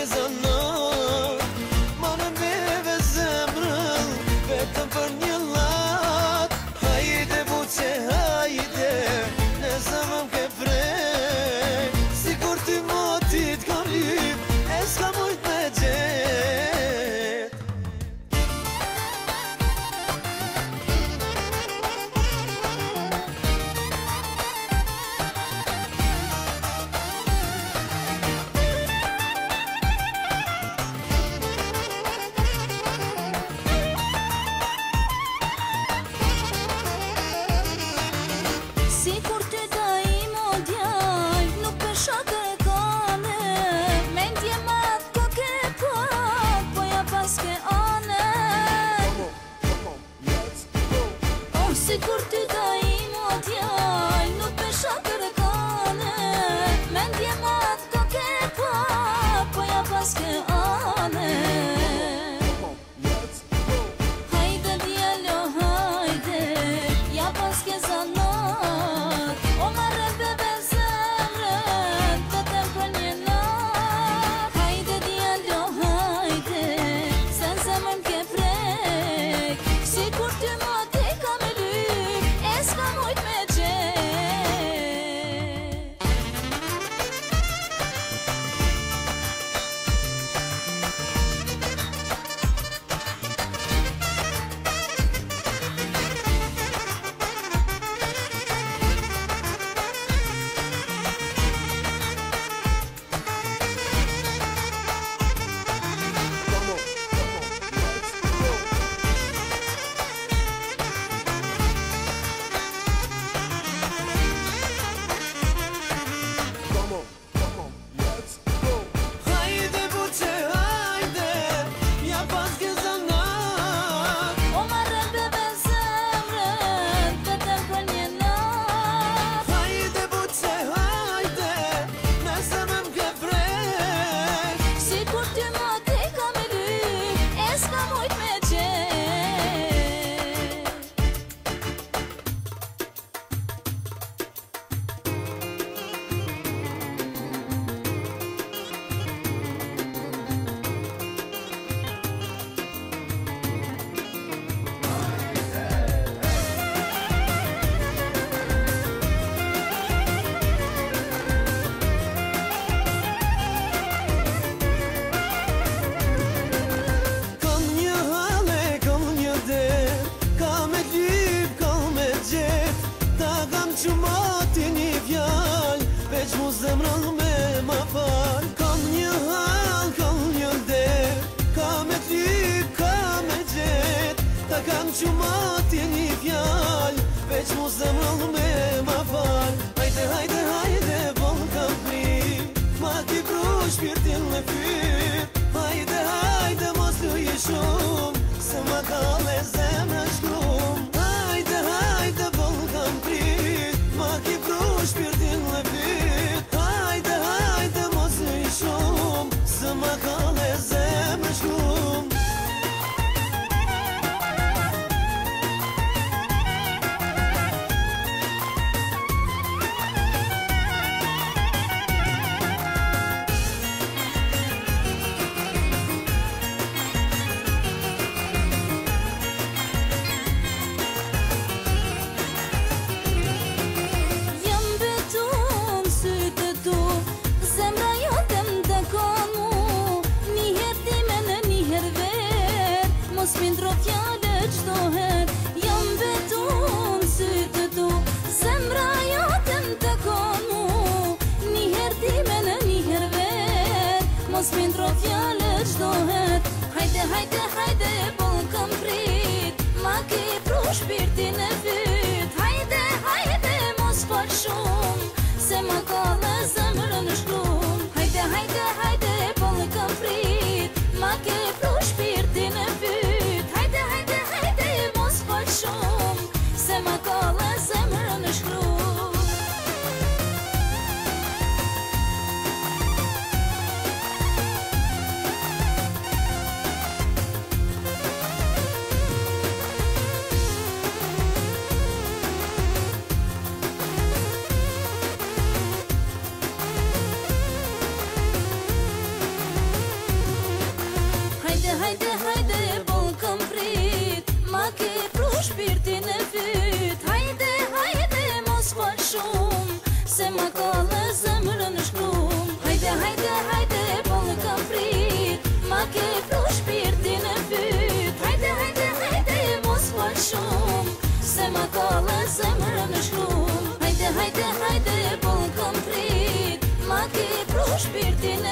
ke zanat Ma në neve zemrën vetëm për një lat Hajde buqe hajde në zemrën ke vrej Sigur ty motit kam lyp e s'ka mujt me gjet Sikur ty da im o djaj, nuk pesha kërkane Mendje mat ko ke pat, po ja pas ke ane Oh, sikur ty da im o djaj, nuk pesha kërkane Mendje mat ko ke pat, po ja pas ke ane Hajde djelo, hajde, ja pas ke zanat O marrë bebe zemrën, të tem për një nat Hajde djelo, hajde, se në zemrën ke prek Sikur ty moti ka me lyp, e s'ka mujt me gjet Hajde buqe hajde ja pas ke zanat O marrë bebe zemrën, të tem për një nat Hajde buqe hajde në zemrën ke vrej Sikur ty moti ka me lyp, e s'ka mujt me gjet Kam një hale, kam një der Ka me lyp, ka me gjet Ta kam që mati një fjall Veç mu zemrën me ma fal Kam një hal, kam një der Ka me lyp, ka me gjet Ta kam që mati një fjall Veç mu zemrën me ma fal Hajde, hajde, hajde, bon kam prit Ma ti pru shpirtin me fyt Hajde, hajde, mos luj shumë Se ma kale zemrën shkrum Hajde, hajde, bon kam prit Ma ki pru shpirtin me fyt Hajde, hajde, mos luj shumë Se ma kale zemrën shkrum Jam beton sytë tu, zemra jotem të kon mu Njëher time në njëher ver, mos mindro fjallë qdo her Jam beton sytë tu, zemra jotem të kon mu Njëher time në njëher ver, mos mindro fjallë qdo her Hajde, hajde, hajde, bon kam prit Ma ki pru shpirtin e fyt Hajde, hajde, mos fal shumë Se ma ka dhe zemrën shkrum Hajde, hajde, hajde, bon kam prit Ma ki pru shpirtin e fyt Hajde, hajde, hajde, mos fal shumë Se ma ka dhe zemrën shkrum hajde, hajde, bon kam prit, ma ke pru shpirtin e fyt. Hajde, hajde, mos fal shumë, se ma ka dhe zemrën shkrum. Hajde, hajde, hajde, bon kam prit, ma ke pru shpirtin e fyt. Hajde, hajde, hajde, mos fal shumë, se ma ka dhe zemrën shkrum. Hajde, hajde, hajde, bon kam prit, ma ke pru shpirtin e fyt.